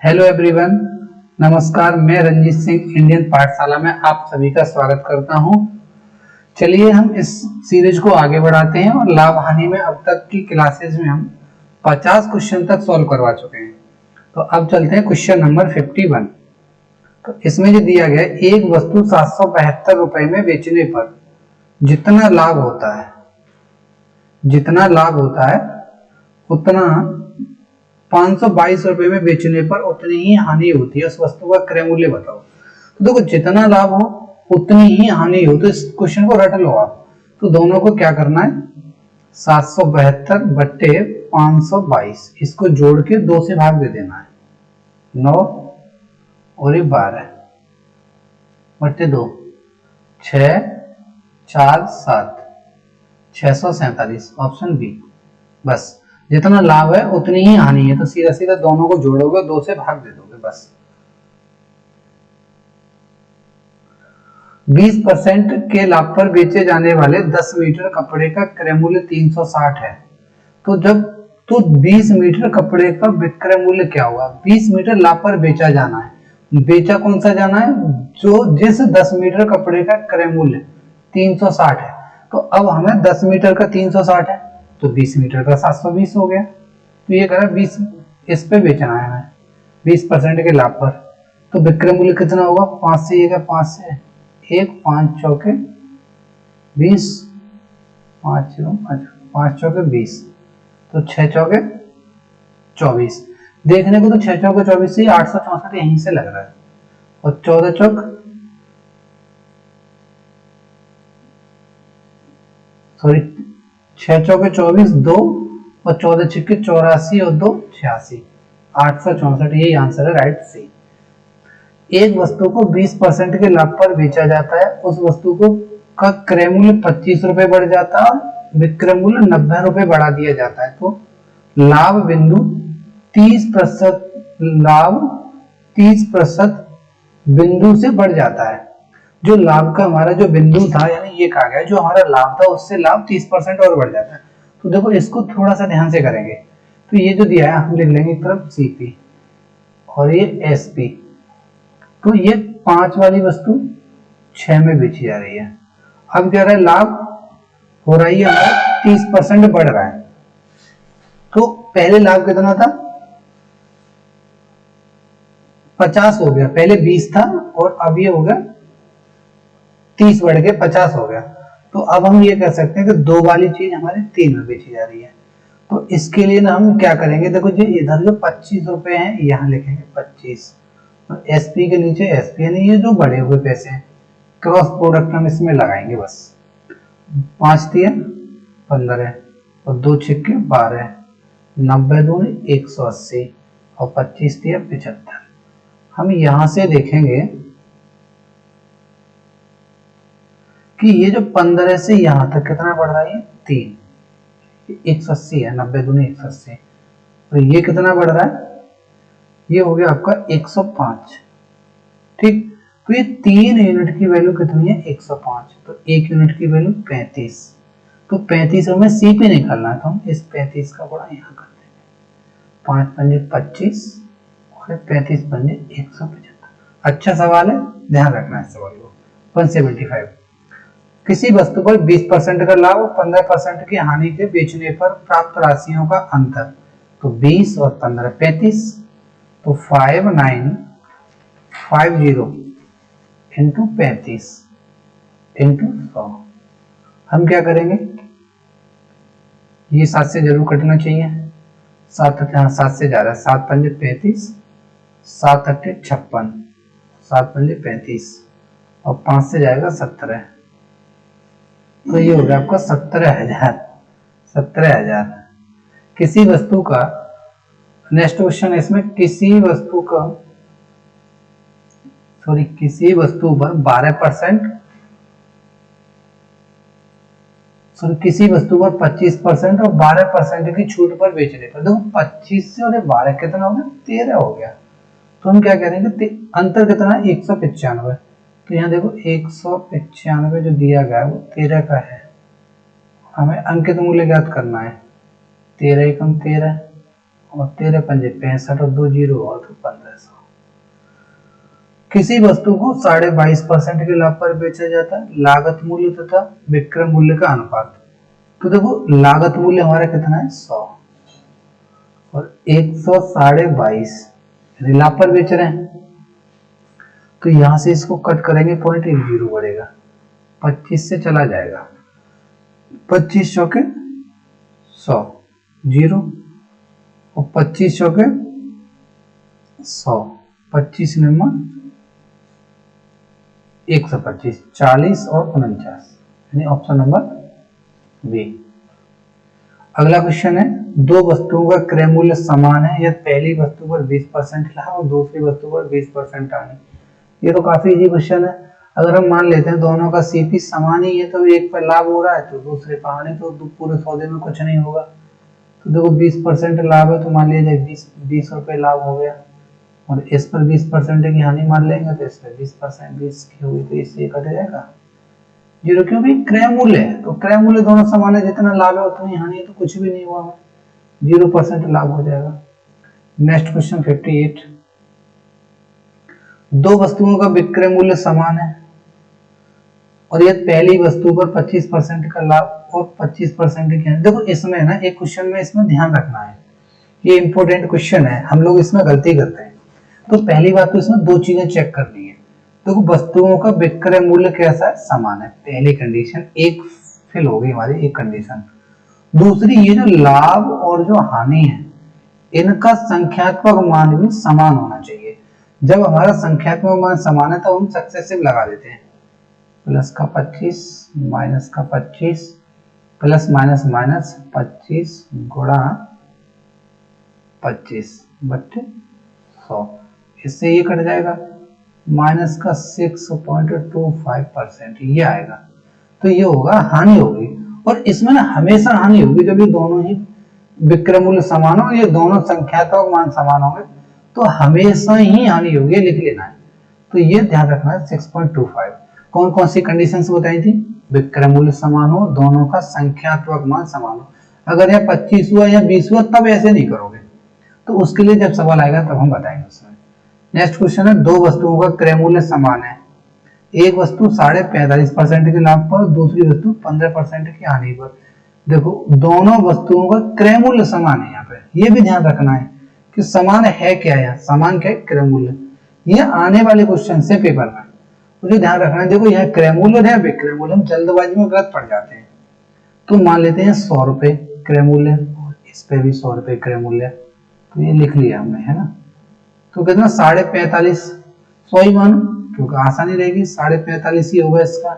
Hello everyone, नमस्कार। मैं Ranjit Singh Indian पाठशाला में आप सभी का स्वागत करता हूं। चलिए हम इस सीरीज को आगे बढ़ाते हैं और लाभ हानि में अब तक की क्लासेस में हम 50 क्वेश्चन तक सॉल्व करवा चुके हैं। तो अब चलते हैं क्वेश्चन नंबर 51। तो इसमें जो दिया गया है, एक वस्तु 772 रुपए में बेचने पर जितना लाभ होता है उतना 522 रुपए में बेचने पर उतनी ही हानि होती है। उस वस्तु का क्रय मूल्य बताओ। तो देखो, जितना लाभ हो उतनी ही हानि हो, तो इस क्वेश्चन को रट लो आप। तो दोनों को क्या करना है, 772 बट्टे 522, इसको जोड़ के 2 से भाग दे देना है। 9 और 12 बट्टे 2, 6 4 7, 647, ऑप्शन बी। बस, जितना लाभ है उतनी ही हानि है, तो सीधा सीधा दोनों को जोड़ोगे, 2 से भाग दे दोगे बस। 20% के लाभ पर बेचे जाने वाले 10 मीटर कपड़े का क्रय मूल्य 360 है। तो 20 मीटर कपड़े का विक्रय मूल्य क्या होगा? 20 मीटर लाभ पर बेचा जाना है। बेचा कौन सा जाना है? जिस 10 मीटर कपड़े का क्रय मूल्य 360 है। तो अब हमें 10 मीटर का 360 है, तो 20 मीटर का 720 हो गया। तो ये कह रहा है 20 इस पे बेचना है हमें 20% के लाभ पर। तो विक्रय मूल्य कितना होगा? 5 से 1 5 से 1, 5 चौके 20, 5 चौके 20, तो 6 चौके 24। देखने को तो 6 चौके 24 से 864 यहीं से लग रहा है। और 14 चौक 6 चौके 24, 2 और 14 छिक्के 84 और 2 86, 864, यही आंसर है, राइट सी। एक वस्तु को 20% के लाभ पर बेचा जाता है, उस वस्तु को का क्रय मूल्य 25 रुपए बढ़ जाता है और विक्रय मूल्य 90 रुपए बढ़ा दिया जाता है। तो लाभ बिंदु 30% बिंदु से बढ़ जाता है। जो लाभ का हमारा जो बिंदु था, यानी ये कहा गया जो हमारा लाभ था उससे लाभ 30% और बढ़ जाता है। तो देखो, इसको थोड़ा सा ध्यान से करेंगे। तो ये जो दिया है हम लिख लेंगे एक तरफ सीपी और ये एसपी। तो ये 5 वाली वस्तु 6 में बेची जा रही है। अब कह रहा है लाभ हो रही है हमारा 30% बढ़ रहा है। तो पहले लाभ कितना था? 50 हो गया, पहले 20 था और अब ये हो गया 30 बढ़ के 50 हो गया। तो अब हम ये कह सकते हैं कि 2 वाली चीज हमारे 3 में बेची जा रही है। तो इसके लिए ना हम क्या करेंगे, देखो जी इधर जो 25 रुपए हैं यहाँ लिखेंगे 25, और एसपी के नीचे एसपी, यानी ये जो बढ़े हुए पैसे हैं, क्रॉस प्रोडक्ट हम इसमें लगाएंगे बस। 5 दिया 15 और 2 छिक्के 12, 90 दूनी 180 और 25 दिया 75। हम यहां से देखेंगे कि ये जो 15 से यहां तक कितना बढ़ रहा है? 3, 180 है, 90 दूनी 180। तो ये कितना बढ़ रहा है? ये हो गया आपका 105। ठीक, तो ये 3 यूनिट की वैल्यू कितनी है? 105। तो 1 यूनिट की वैल्यू 35। तो 35 हमें सी पे निकालना है, तो हम इस 35 का गुणा यहाँ कर देंगे। 5 पंजे 25 और 35 पंजे 175। अच्छा सवाल है, ध्यान रखना है सवाल को। 175, किसी वस्तु पर 20% का लाभ और 15% की हानि के बेचने पर प्राप्त राशियों का अंतर। तो 20 और 15 35, तो 5950 इंटू 35 इंटू 100। हम क्या करेंगे, ये 7 से जरूर कटना चाहिए। 7 से जा रहा है, 7 पंजे 35, 7 अट्ठे 56, 7 पंजे 35 और 5 से जाएगा 17। तो ये हो गया आपका 17,000। किसी वस्तु का, नेक्स्ट क्वेश्चन इसमें, किसी वस्तु पर 25% और 12% की छूट पर बेचने पर, देखो 25 से और 12 कितना हो गया? 13 हो गया। तो हम क्या करेंगे, अंतर कितना है? 195। तो यहाँ देखो 195 जो दिया गया है वो 13 का है। हमें अंकित मूल्य ज्ञात करना है। 13 एकम 13 और 13 पंजे 65 और 2 जीरो और तो 15 किसी वस्तु को 22.5% के लाभ पर बेचा जाता है, लागत मूल्य तथा विक्रय मूल्य का अनुपात। तो देखो लागत मूल्य हमारा कितना है 100 और 100 22.5 यानी लाभ पर बेच रहे हैं, तो यहां से इसको कट करेंगे 0.10 बढ़ेगा, 25 से चला जाएगा, 25 चौके 100 0 और 25 चौके 100, 25 नंबर 125, 40 और 49 यानी ऑप्शन नंबर बी। अगला क्वेश्चन है, दो वस्तुओं का क्रय मूल्य समान है, यदि पहली वस्तु पर 20% लाभ और दूसरी वस्तु पर 20% हानि। ये तो काफी इजी क्वेश्चन है। अगर हम मान लेते हैं दोनों का सीपी समान ही है, तो एक पर लाभ हो रहा है तो दूसरे पर हानि, तो पूरे सौदे में कुछ नहीं होगा। तो देखो 20% लाभ है तो मान लीजिए 20 रुपए लाभ हो गया, और इस पर 20% की हानि मान लेंगे तो इस पर 20% 20 की हुई, तो इससे कट जाएगा 0, क्योंकि क्रय मूल्य है तो क्रय मूल्य दोनों समान है, जितना लाभ है उतनी हानि है, तो कुछ भी नहीं हुआ हमें, 0% लाभ हो जाएगा। नेक्स्ट क्वेश्चन 58, दो वस्तुओं का विक्रय मूल्य समान है और यदि पहली वस्तु पर 25% का लाभ और 25% की हानि। देखो इसमें ना एक क्वेश्चन में इसमें ध्यान रखना है, ये इंपॉर्टेंट क्वेश्चन है, हम लोग इसमें गलती करते हैं। तो पहली बात तो इसमें दो चीजें चेक करनी है। देखो वस्तुओं का विक्रय मूल्य कैसा है, समान है, पहली कंडीशन एक फिल होगी हमारी, एक कंडीशन। दूसरी, ये जो लाभ और जो हानि है इनका संख्यात्मक मान भी समान होना चाहिए। जब हमारा संख्यात्मक मान समान है तो हम सक्सेसिव लगा देते हैं, प्लस का 25 माइनस का 25 प्लस माइनस माइनस 25 गुणा 25 बट्टे 100, इससे ये कट जाएगा, माइनस का 6.25% ये आएगा। तो ये होगा हानि होगी, और इसमें ना हमेशा हानि होगी जब ये दोनों ही विक्रय मूल्य समान हो, ये दोनों संख्यात्मक मान समान होंगे तो हमेशा ही हानि होगी, लिख लेना है। तो ये ध्यान रखना है 6.25। कौन कौन सी कंडीशंस बताई थी, विक्रय मूल्य समान हो, दोनों का संख्यात्मक मान समान हो। अगर यह 25 हुआ या 20 हुआ तब ऐसे नहीं करोगे, तो उसके लिए जब सवाल आएगा तब हम बताएंगे उसमें। नेक्स्ट क्वेश्चन है, दो वस्तुओं का क्रय मूल्य समान है, एक वस्तु 45.5% के लाभ पर, दूसरी वस्तु 15% की हानि पर। देखो दोनों वस्तुओं का क्रय मूल्य समान है, यहाँ पे ये भी ध्यान रखना है कि समान है क्या है, समान क्या है क्रय मूल्य। ये आने वाले क्वेश्चन से पेपर में मुझे ध्यान रखना है। देखो यहाँ क्रय मूल्य है विक्रय मूल्य, हम जल्दबाजी में गलत पड़ जाते हैं। तो मान लेते हैं 100 रुपए क्रय मूल्य, इस पे भी 100 रुपए क्रय मूल्य, तो ये लिख लिया हमने, है ना। तो कितना 45.5, 100 ही मानो क्योंकि आसानी रहेगी, 45.5 ही होगा इसका,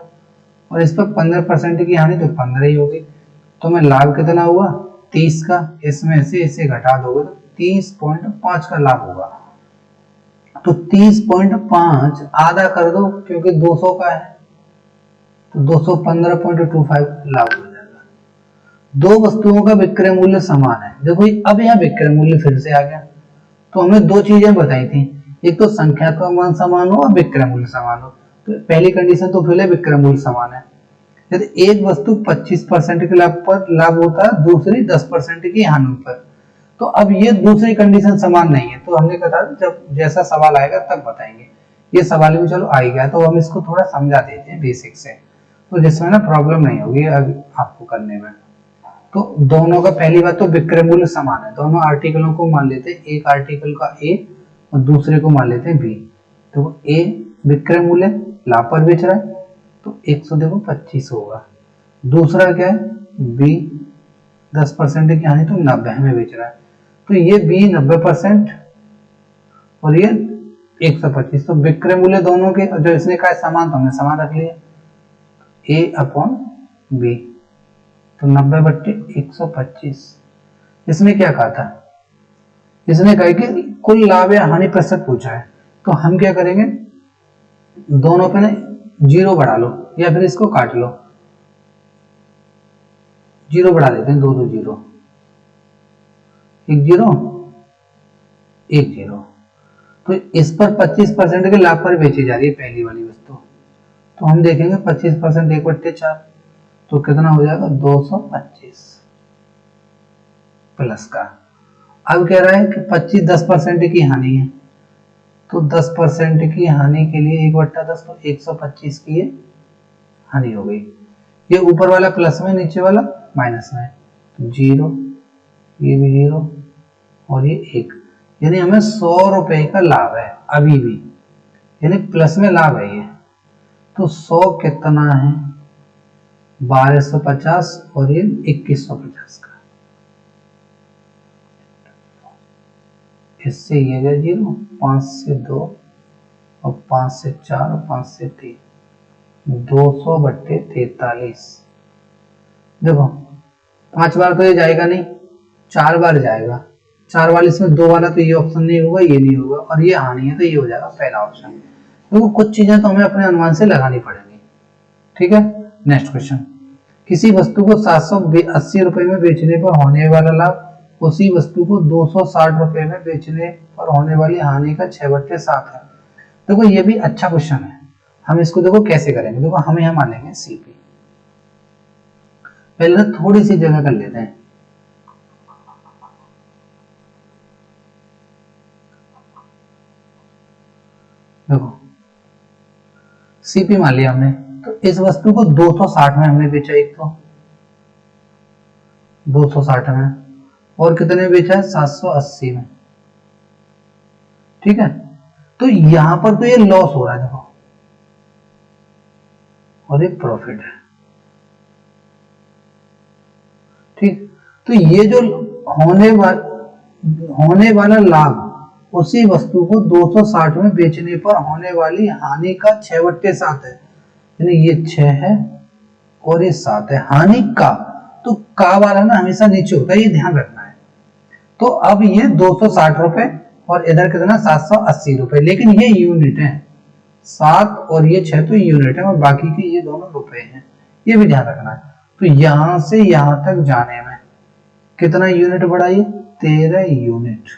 और इस पर 15% की हानि तो 15 ही होगी। तो मैं लाभ कितना हुआ 30 का, इसमें से इसे घटा दोगे तो 30.5 का लाभ होगा। तो 30.5 आधा कर दो क्योंकि 200 का है, तो 215.25 लाभ हो जाएगा। दो वस्तुओं का विक्रय मूल्य समान है। देखो अब यहाँ विक्रय मूल्य फिर से आ गया, तो हमें दो चीजें बताई थी, एक तो संख्यात्मक मान समान हो और विक्रय मूल्य समान हो। तो पहली कंडीशन तो फिर है विक्रय मूल्य समान है। यदि एक वस्तु 25% के लाभ पर लाभ होता है, दूसरी 10% की हानि पर, तो अब ये दूसरी कंडीशन समान नहीं है। तो हमने कहा जब जैसा सवाल आएगा तब बताएंगे। ये सवाल भी चलो आ ही गया, तो हम इसको थोड़ा समझा देते हैं बेसिक से, तो जिसमें ना प्रॉब्लम नहीं होगी आपको करने में। तो दोनों का पहली बात तो विक्रय मूल्य समान है, दोनों आर्टिकलों को मान लेते हैं, एक आर्टिकल का ए और दूसरे को मान लेते हैं बी। तो ए विक्रय मूल्य लाभ पर बेच रहा है तो 100 देखो 25 होगा, दूसरा क्या है बी 10% की हानि तो 90 में बेच रहा है, तो ये बी 90% और ये 125। तो विक्रय मूल्य दोनों के जो इसने कहा समान, तो हमने समान रख लिया, ए अपॉन बी, तो 90/125। इसमें क्या कहा था, इसने कहा कि कुल लाभ या हानि प्रतिशत पूछा है, तो हम क्या करेंगे दोनों पे ना 0 बढ़ा लो या फिर इसको काट लो, 0 बढ़ा देते हैं, 2 2 0, 1 0 1 0। तो इस पर 25% के लाभ पर बेची जा रही है पहली वाली वस्तु, तो हम देखेंगे 25% 1/4, तो कितना हो जाएगा 225 प्लस का। अब कह रहा है कि 25 10% की हानि है, तो 10% की हानि के लिए 1/10, तो 125 की ये हानि हो गई। ये ऊपर वाला प्लस में, नीचे वाला माइनस में, तो 0, ये भी 0 और ये 1, यानी हमें 100 रुपए का लाभ है अभी भी, यानी प्लस में लाभ है ये। तो 100 कितना है, 1250 और ये 2150 का। इससे ये गया 0, 5 से 2 और 5 से 4 और 5 से 3, 200/43। देखो 5 बार तो ये जाएगा नहीं, 4 बार जाएगा। 4 बार इसमें 2 वाला तो ये ऑप्शन नहीं होगा, ये नहीं होगा, और ये हानि है तो ये हो जाएगा पहला ऑप्शन। देखो कुछ चीजें तो हमें अपने अनुमान से लगानी पड़ेंगी। ठीक है, नेक्स्ट क्वेश्चन। किसी वस्तु को 780 रुपए में बेचने पर होने वाला लाभ उसी वस्तु को 260 रुपए में बेचने पर होने वाली हानि का 6/7 है। देखो ये भी अच्छा क्वेश्चन है। हम इसको देखो कैसे करेंगे। देखो हम यहाँ मान लेंगे सीपी। पहले ना थोड़ी सी जगह कर लेते हैं। देखो सीपी मान लिया हमने, तो इस वस्तु को 260 में हमने बेचा, एक तो 260 में, और कितने में बेचा है, 780 में। ठीक है, तो यहां पर तो ये लॉस हो रहा है देखो, और ये प्रॉफिट है। ठीक, तो ये जो होने वाला लाभ उसी वस्तु को 260 में बेचने पर होने वाली हानि का 6/7 है, यानी ये 6 है और ये 7 है हानि का। तो का वाला ना हमेशा नीचे होता है, ये ध्यान रखना है। तो अब ये 260 रुपए और इधर कितना 780 रुपए, लेकिन ये यूनिट है, 7 और ये 6 तो यूनिट है, और बाकी के ये दोनों रुपए हैं, ये भी ध्यान रखना है। तो यहां से यहां तक जाने में कितना यूनिट बढ़ा, ये 13 यूनिट,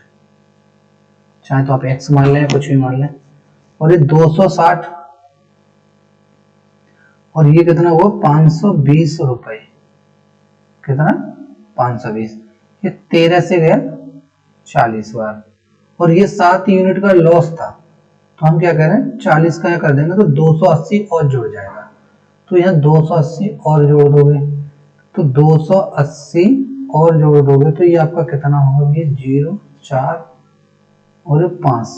चाहे तो आप x मान लें, कुछ भी मान लें। और ये 260 और ये कितना हुआ 520 रुपए, कितना 520, ये 13 से गया 40 बार, और ये 7 यूनिट का लॉस था। तो हम क्या करें, 40 का कर देंगे तो 280 और जुड़ जाएगा। तो यहाँ 280 और जोड़ दोगे, तो 280 और जोड़ दोगे तो ये आपका कितना होगा, ये 0, 4 और 5,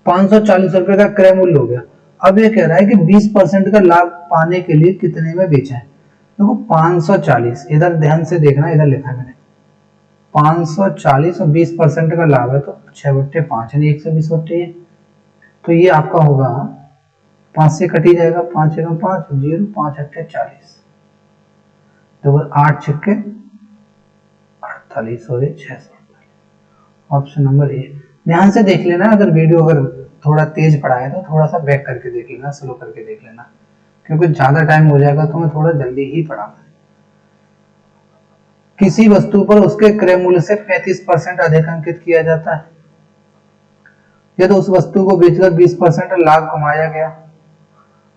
540 रुपए का क्रय मूल्य हो गया। अब ये कह रहा है कि 20% का लाभ पाने के लिए कितने में बेचा है। देखो 540, इधर ध्यान से देखना, इधर लिखा है मैंने 540 और 20% का लाभ है, तो 6/5 यानी 120/, तो ये आपका होगा 5 से कट ही जाएगा, 5 एकम 5, 0, 5 अट्ठे 40, देखो 8 छक्के 48 और 648। Option number A. ध्यान से देख लेना, अगर वीडियो अगर थोड़ा तेज पड़ा है तो थोड़ा सा बैक करके देख लेना, स्लो करके देख लेना, क्योंकि ज्यादा टाइम हो जाएगा तो मैं थोड़ा जल्दी ही पढ़ाऊंगा। किसी वस्तु पर उसके क्रय मूल्य से 35% अधिक अंकित किया जाता है। यदि उस वस्तु को बेचकर 20% लाभ कमाया गया,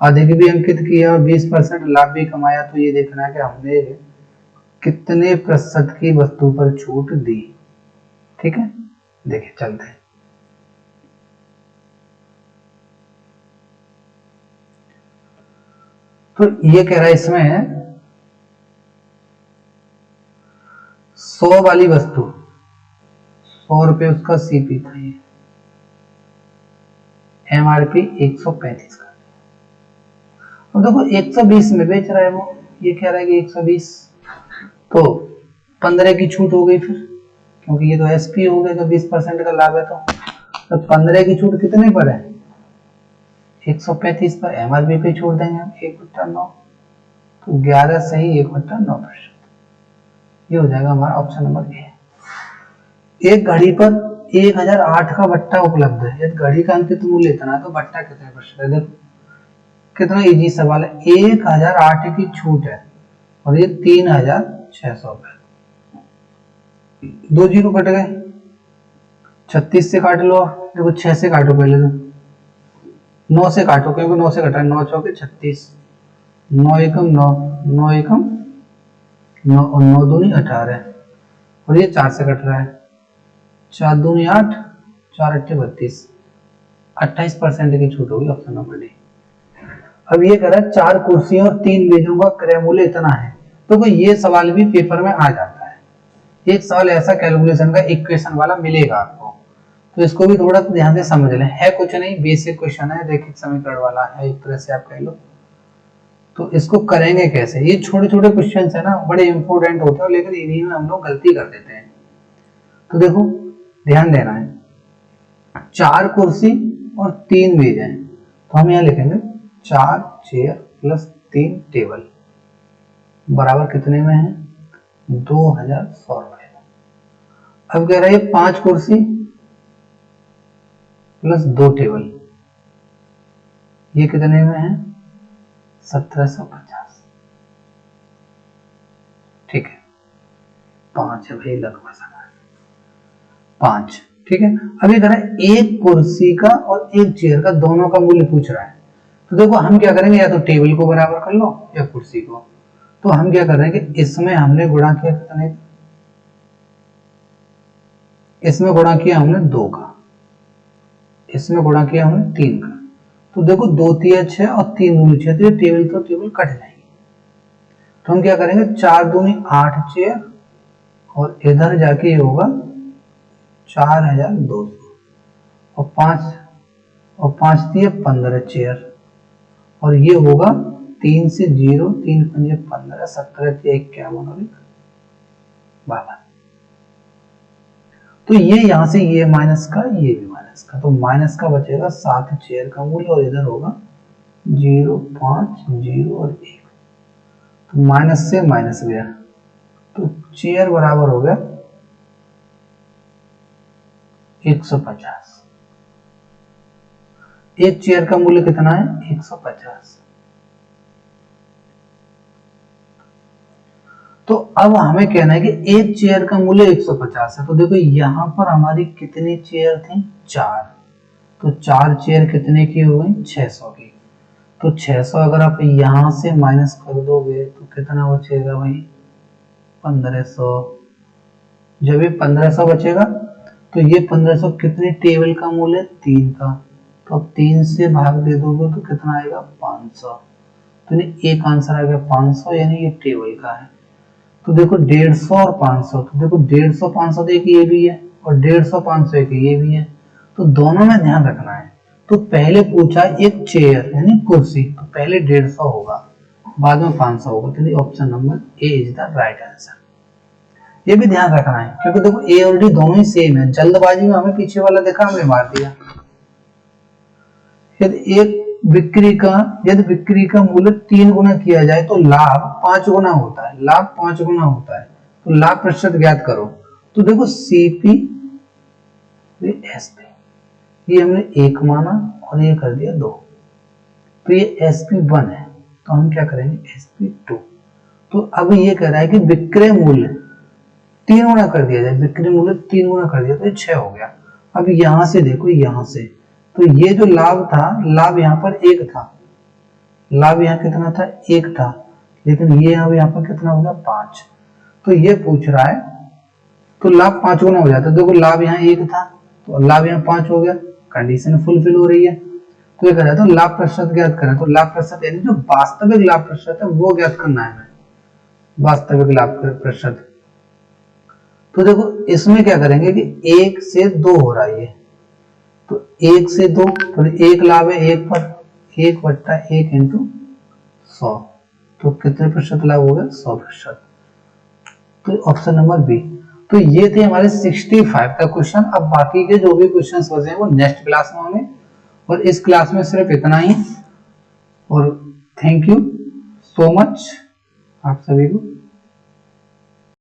अधिक भी अंकित किया और 20% लाभ भी कमाया, तो ये देखना है कि हमने कितने प्रतिशत की वस्तु पर छूट दी। ठीक है, देखिए चलते हैं। तो ये कह रहा है इसमें 100 वाली वस्तु, 100 रुपए उसका सीपी था, ये एमआरपी 135 का, और देखो 120 में बेच रहा है वो, ये कह रहा है कि 120, तो 15 की छूट हो गई फिर, क्योंकि ये तो एसपी हो गया, तो 20% का लाभ है, तो 15 की छूट कितने पर है, 135 पर। एमआरपी पे छोड़ देंगे हम 1/9, तो 11 सही 1/9%, ये हो जाएगा हमारा ऑप्शन नंबर ए। एक घड़ी पर 1008 का बट्टा उपलब्ध है, यदि घड़ी का अंकित मूल्य इतना है तो बट्टा कितने परसेंट है। देखो कितना इजी सवाल है, 1008 की छूट है और ये 3600 पे, 2 जीरो कट गए, 36 से काट लो, देखो 6 से काटो पहले, तो 9 से काटो, क्योंकि 9 से कटा, 9 चौके 36, 9 एकम 9, 9 एकम 9 और 9 दूनी 18, और ये 4 से कट रहा है, 4 दूनी 8, 4 अट्ठे 32, 28% की छूट होगी, ऑप्शन नंबर डी। अब ये कह रहा है 4 कुर्सियों और 3 मेजों का क्रय मूल्य इतना है। तो कोई ये सवाल भी पेपर में आ जाता है, एक सवाल ऐसा कैलकुलेशन का इक्वेशन वाला मिलेगा आपको, तो इसको भी थोड़ा ध्यान से समझ लें। है कुछ नहीं, बेसिक क्वेश्चन है, रैखिक समीकरण वाला है, एक तरह से आप कह लो। तो इसको करेंगे कैसे, ये छोटे छोटे क्वेश्चन है ना, बड़े इंपॉर्टेंट होते हैं, लेकिन इन्हीं में हम लोग गलती कर देते हैं। तो देखो ध्यान देना है, 4 कुर्सी और 3 मेज हैं, तो हम यहाँ लिखेंगे 4 चेयर प्लस 3 टेबल बराबर कितने में है, 2100 रुपए। अब कह रहा है 5 कुर्सी प्लस 2 टेबल, ये कितने में है, 1750। ठीक है, 5 है भाई, लगभग 5। ठीक है, अब ये कह रहा है एक कुर्सी का और एक चेयर का दोनों का मूल्य पूछ रहा है। तो देखो हम क्या करेंगे, या तो टेबल को बराबर कर लो या कुर्सी को। तो हम क्या कर रहे हैं कि इसमें हमने गुणा किया कितने, इसमें गुणा किया हमने 2 का, इसमें गुणा किया हमने 3 का। तो देखो 2 3 6 और 3 दूनी 6, तो ये टेबल तो टेबल कट जाएंगे। तो हम क्या करेंगे, 4 दूनी 8 चेयर और इधर जाके ये होगा 4200 और 5 दिए 15 चेयर, और ये होगा 3 से 0, 3 पंजे 15, 17 51 और 52। तो ये यहां से ये माइनस का, ये भी माइनस का, तो माइनस का बचेगा 7 चेयर का मूल्य, और इधर होगा 0 5 0 और 1, तो माइनस से माइनस गया, तो चेयर बराबर हो गया 150। एक चेयर का मूल्य कितना है, 150। तो अब हमें कहना है कि एक चेयर का मूल्य 150 है। तो देखो यहां पर हमारी कितनी चेयर थी, 4, तो 4 चेयर कितने की हो गई, 600 की। तो 600 अगर आप यहां से माइनस कर दोगे तो कितना बचेगा भाई, 1500। जब ये 1500 बचेगा तो ये 1500 कितनी टेबल का मूल्य, 3 का, तो अब 3 से भाग दे दोगे तो कितना आएगा, 500। तो एक आंसर आ गया 500, यानी ये टेबल का है। तो देखो 150 और 500, तो देखो 150 500 एक ये भी है और 150 500 एक ये भी है, तो दोनों में ध्यान रखना है। तो पहले पूछा एक चेयर यानी कुर्सी, तो पहले 150 होगा, बाद में 500 होगा, तो option number A is the right answer. ये भी ध्यान रखना है, क्योंकि देखो ए और डी दोनों ही सेम है, जल्दबाजी में हमें पीछे वाला देखा, हमने मार दिया। यदि बिक्री का मूल्य 3 गुना किया जाए तो लाभ 5 गुना होता है, लाभ 5 गुना होता है, तो लाभ प्रतिशत ज्ञात करो। तो देखो सीपी एसपी, ये हमने 1 माना और ये कर दिया 2, तो ये SP1 है, तो हम क्या करेंगे SP2। तो अब ये कह रहा है कि विक्रय मूल्य 3 गुना कर दिया जाए, विक्रय मूल्य 3 गुना कर दिया तो ये 6 हो गया। अब यहां से देखो, यहां से तो ये जो लाभ था, लाभ यहाँ पर 1 था, लाभ यहाँ कितना था, 1 था, लेकिन ये यहाँ पर कितना हो गया, 5। तो ये पूछ रहा है, तो लाभ 5 गुना हो जाता है। देखो लाभ यहाँ 1 था तो लाभ यहाँ 5 हो गया, कंडीशन फुलफिल हो रही है। तो ये कह रहा है तो लाभ प्रतिशत ज्ञात करें, तो लाभ प्रतिशत यानी जो वास्तविक लाभ प्रतिशत है वो ज्ञात करना है, वास्तविक लाभ प्रतिशत। तो देखो इसमें क्या करेंगे कि 1 से 2 हो रहा है, तो 1 से 2, तो 1 लाभ है 1 पर, 1/1 इंटू 100, तो कितने प्रतिशत लाभ हो गया, 100%। तो ऑप्शन नंबर बी। तो ये थे हमारे 65 का क्वेश्चन। अब बाकी के जो भी क्वेश्चंस बचे हैं वो नेक्स्ट क्लास में होंगे, और इस क्लास में सिर्फ इतना ही। और थैंक यू सो मच आप सभी को।